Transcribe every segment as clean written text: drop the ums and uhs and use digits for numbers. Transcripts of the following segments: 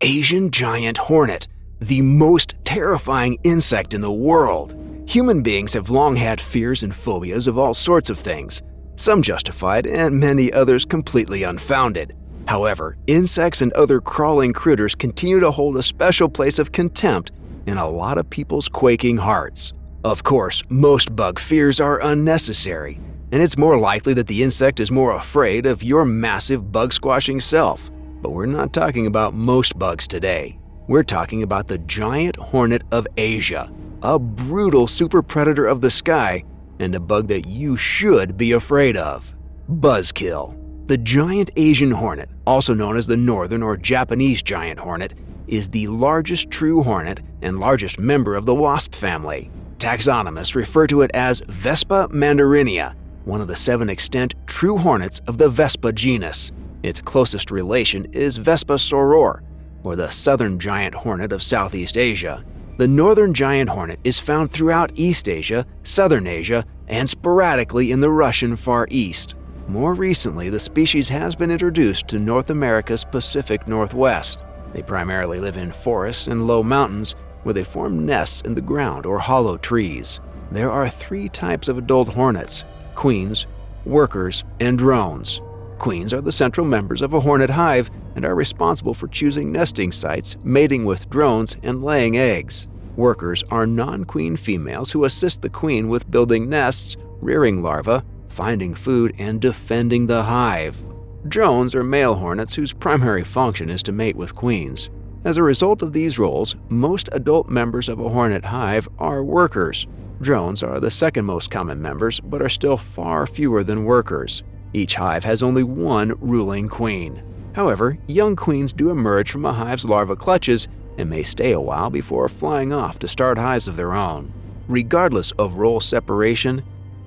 Asian giant hornet, the most terrifying insect in the world. Human beings have long had fears and phobias of all sorts of things, some justified and many others completely unfounded. However, insects and other crawling critters continue to hold a special place of contempt in a lot of people's quaking hearts. Of course, most bug fears are unnecessary, and it's more likely that the insect is more afraid of your massive bug-squashing self. But we're not talking about most bugs today. We're talking about the giant hornet of Asia, a brutal super predator of the sky and a bug that you should be afraid of. Buzzkill. The giant Asian hornet, also known as the northern or Japanese giant hornet, is the largest true hornet and largest member of the wasp family. Taxonomists refer to it as Vespa mandarinia, one of the 7 extant true hornets of the Vespa genus. Its closest relation is Vespa soror, or the southern giant hornet of Southeast Asia. The northern giant hornet is found throughout East Asia, Southern Asia, and sporadically in the Russian Far East. More recently, the species has been introduced to North America's Pacific Northwest. They primarily live in forests and low mountains, where they form nests in the ground or hollow trees. There are 3 types of adult hornets: queens, workers, and drones. Queens are the central members of a hornet hive and are responsible for choosing nesting sites, mating with drones, and laying eggs. Workers are non-queen females who assist the queen with building nests, rearing larvae, finding food, and defending the hive. Drones are male hornets whose primary function is to mate with queens. As a result of these roles, most adult members of a hornet hive are workers. Drones are the second most common members, but are still far fewer than workers. Each hive has only one ruling queen. However, young queens do emerge from a hive's larva clutches and may stay a while before flying off to start hives of their own. Regardless of role separation,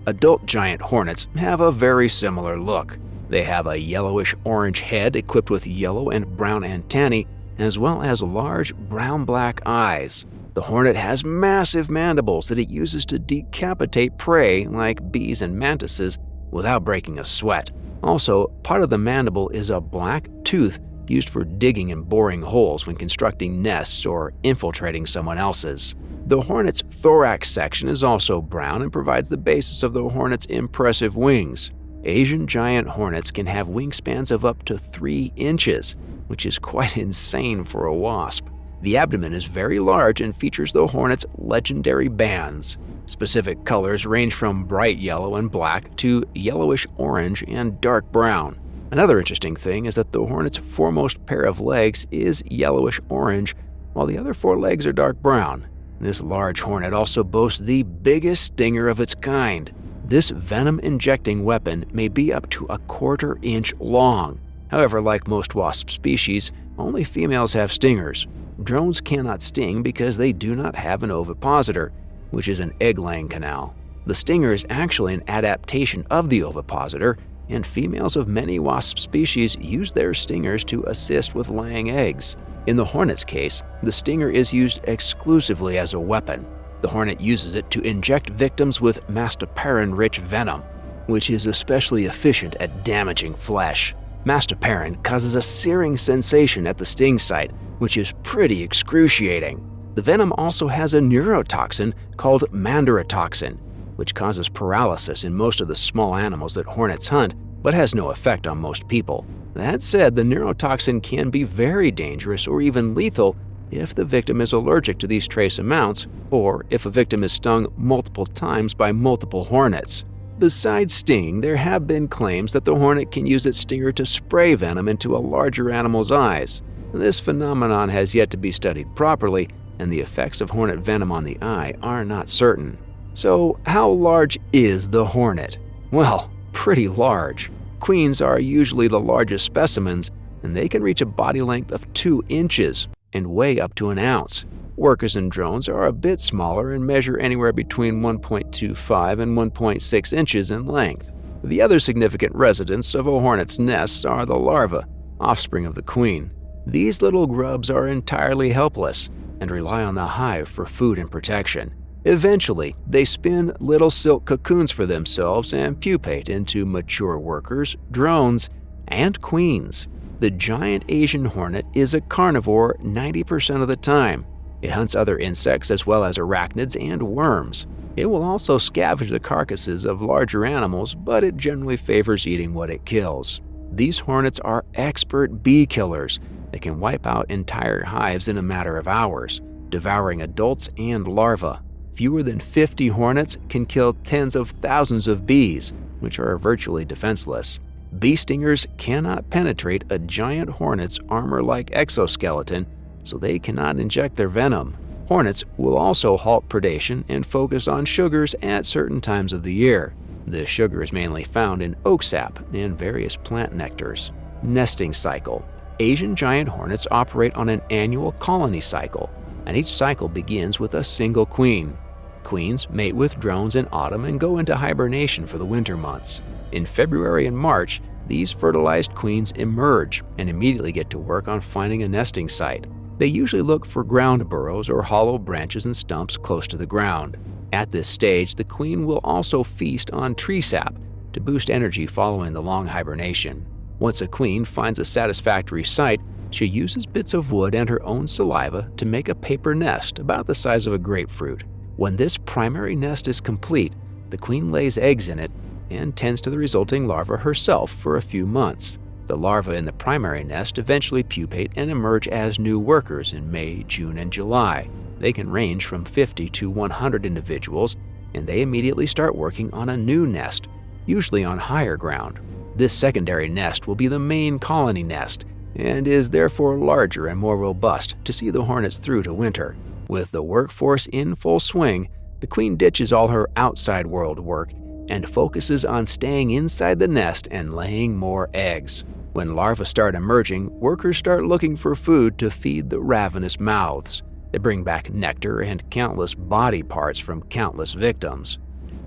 adult giant hornets have a very similar look. They have a yellowish-orange head equipped with yellow and brown antennae, as well as large brown-black eyes. The hornet has massive mandibles that it uses to decapitate prey like bees and mantises without breaking a sweat. Also, part of the mandible is a black tooth used for digging and boring holes when constructing nests or infiltrating someone else's. The hornet's thorax section is also brown and provides the basis of the hornet's impressive wings. Asian giant hornets can have wingspans of up to 3 inches, which is quite insane for a wasp. The abdomen is very large and features the hornet's legendary bands. Specific colors range from bright yellow and black to yellowish-orange and dark brown. Another interesting thing is that the hornet's foremost pair of legs is yellowish-orange, while the other 4 legs are dark brown. This large hornet also boasts the biggest stinger of its kind. This venom-injecting weapon may be up to a 1/4 inch long. However, like most wasp species, only females have stingers. Drones cannot sting because they do not have an ovipositor, which is an egg-laying canal. The stinger is actually an adaptation of the ovipositor, and females of many wasp species use their stingers to assist with laying eggs. In the hornet's case, the stinger is used exclusively as a weapon. The hornet uses it to inject victims with mastaparin-rich venom, which is especially efficient at damaging flesh. Mastaparin causes a searing sensation at the sting site, which is pretty excruciating. The venom also has a neurotoxin called mandaratoxin, which causes paralysis in most of the small animals that hornets hunt, but has no effect on most people. That said, the neurotoxin can be very dangerous or even lethal if the victim is allergic to these trace amounts, or if a victim is stung multiple times by multiple hornets. Besides stinging, there have been claims that the hornet can use its stinger to spray venom into a larger animal's eyes. This phenomenon has yet to be studied properly, and the effects of hornet venom on the eye are not certain. So, how large is the hornet? Well, pretty large. Queens are usually the largest specimens, and they can reach a body length of 2 inches and weigh up to an ounce. Workers and drones are a bit smaller and measure anywhere between 1.25 and 1.6 inches in length. The other significant residents of a hornet's nests are the larvae, offspring of the queen. These little grubs are entirely helpless and rely on the hive for food and protection. Eventually, they spin little silk cocoons for themselves and pupate into mature workers, drones, and queens. The giant Asian hornet is a carnivore 90% of the time. It hunts other insects as well as arachnids and worms. It will also scavenge the carcasses of larger animals, but it generally favors eating what it kills. These hornets are expert bee killers. They can wipe out entire hives in a matter of hours, devouring adults and larvae. Fewer than 50 hornets can kill tens of thousands of bees, which are virtually defenseless. Bee stingers cannot penetrate a giant hornet's armor-like exoskeleton, so they cannot inject their venom. Hornets will also halt predation and focus on sugars at certain times of the year. This sugar is mainly found in oak sap and various plant nectars. Nesting cycle. Asian giant hornets operate on an annual colony cycle, and each cycle begins with a single queen. Queens mate with drones in autumn and go into hibernation for the winter months. In February and March, these fertilized queens emerge and immediately get to work on finding a nesting site. They usually look for ground burrows or hollow branches and stumps close to the ground. At this stage, the queen will also feast on tree sap to boost energy following the long hibernation. Once a queen finds a satisfactory site, she uses bits of wood and her own saliva to make a paper nest about the size of a grapefruit. When this primary nest is complete, the queen lays eggs in it and tends to the resulting larva herself for a few months. The larvae in the primary nest eventually pupate and emerge as new workers in May, June, and July. They can range from 50 to 100 individuals, and they immediately start working on a new nest, usually on higher ground. This secondary nest will be the main colony nest and is therefore larger and more robust to see the hornets through to winter. With the workforce in full swing, the queen ditches all her outside world work and focuses on staying inside the nest and laying more eggs. When larvae start emerging, workers start looking for food to feed the ravenous mouths. They bring back nectar and countless body parts from countless victims.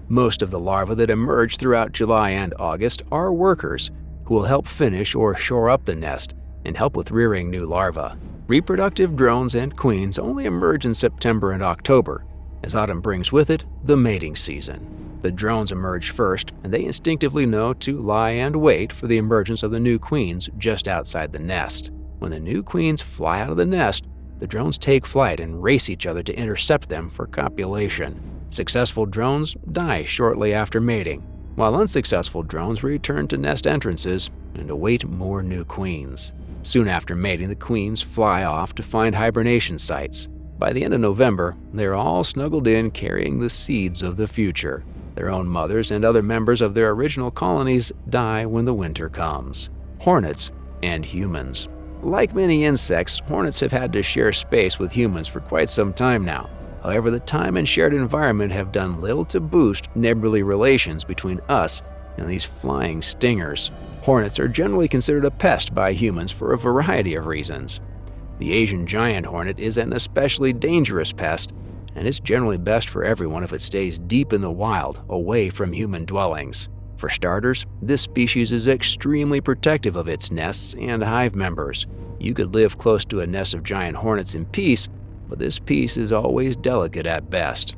Most of the larvae that emerge throughout July and August are workers who will help finish or shore up the nest and help with rearing new larvae. Reproductive drones and queens only emerge in September and October, as autumn brings with it the mating season. The drones emerge first, and they instinctively know to lie and wait for the emergence of the new queens just outside the nest. When the new queens fly out of the nest, the drones take flight and race each other to intercept them for copulation. Successful drones die shortly after mating, while unsuccessful drones return to nest entrances and await more new queens. Soon after mating, the queens fly off to find hibernation sites. By the end of November, they're all snuggled in carrying the seeds of the future. Their own mothers and other members of their original colonies die when the winter comes. Hornets and humans. Like many insects, hornets have had to share space with humans for quite some time now. However, the time and shared environment have done little to boost neighborly relations between us and these flying stingers. Hornets are generally considered a pest by humans for a variety of reasons. The Asian giant hornet is an especially dangerous pest, and it's generally best for everyone if it stays deep in the wild, away from human dwellings. For starters, this species is extremely protective of its nests and hive members. You could live close to a nest of giant hornets in peace, but this peace is always delicate at best.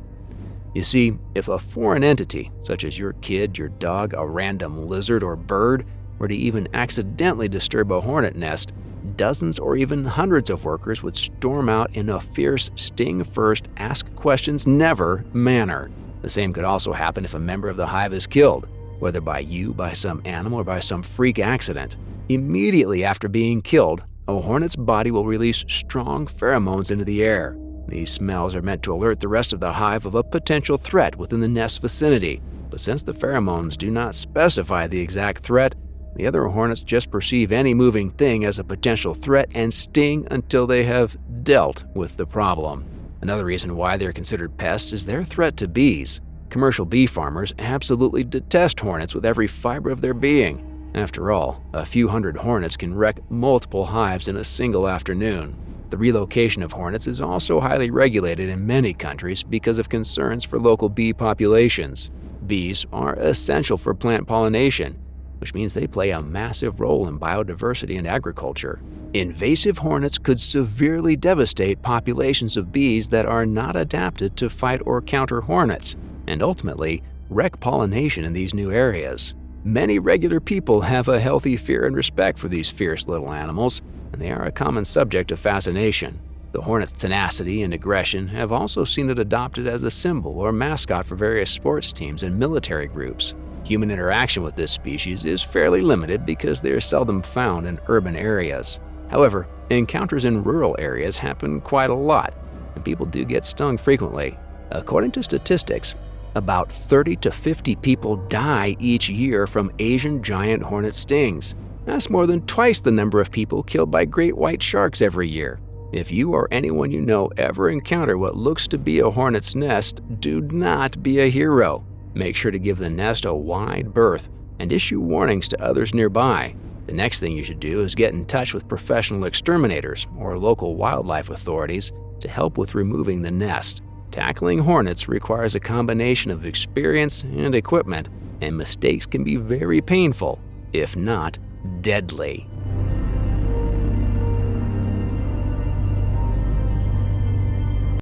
You see, if a foreign entity, such as your kid, your dog, a random lizard or bird, were to even accidentally disturb a hornet nest, dozens or even hundreds of workers would storm out in a fierce sting-first, ask-questions-never manner. The same could also happen if a member of the hive is killed, whether by you, by some animal, or by some freak accident. Immediately after being killed, a hornet's body will release strong pheromones into the air. These smells are meant to alert the rest of the hive of a potential threat within the nest's vicinity, but since the pheromones do not specify the exact threat, the other hornets just perceive any moving thing as a potential threat and sting until they have dealt with the problem. Another reason why they're considered pests is their threat to bees. Commercial bee farmers absolutely detest hornets with every fiber of their being. After all, a few hundred hornets can wreck multiple hives in a single afternoon. The relocation of hornets is also highly regulated in many countries because of concerns for local bee populations. Bees are essential for plant pollination, which means they play a massive role in biodiversity and agriculture. Invasive hornets could severely devastate populations of bees that are not adapted to fight or counter hornets, and ultimately wreck pollination in these new areas. Many regular people have a healthy fear and respect for these fierce little animals, and they are a common subject of fascination. The hornet's tenacity and aggression have also seen it adopted as a symbol or mascot for various sports teams and military groups. Human interaction with this species is fairly limited because they are seldom found in urban areas. However, encounters in rural areas happen quite a lot, and people do get stung frequently. According to statistics, about 30 to 50 people die each year from Asian giant hornet stings. That's more than twice the number of people killed by great white sharks every year. If you or anyone you know ever encounter what looks to be a hornet's nest, do not be a hero. Make sure to give the nest a wide berth and issue warnings to others nearby. The next thing you should do is get in touch with professional exterminators or local wildlife authorities to help with removing the nest. Tackling hornets requires a combination of experience and equipment, and mistakes can be very painful, if not deadly.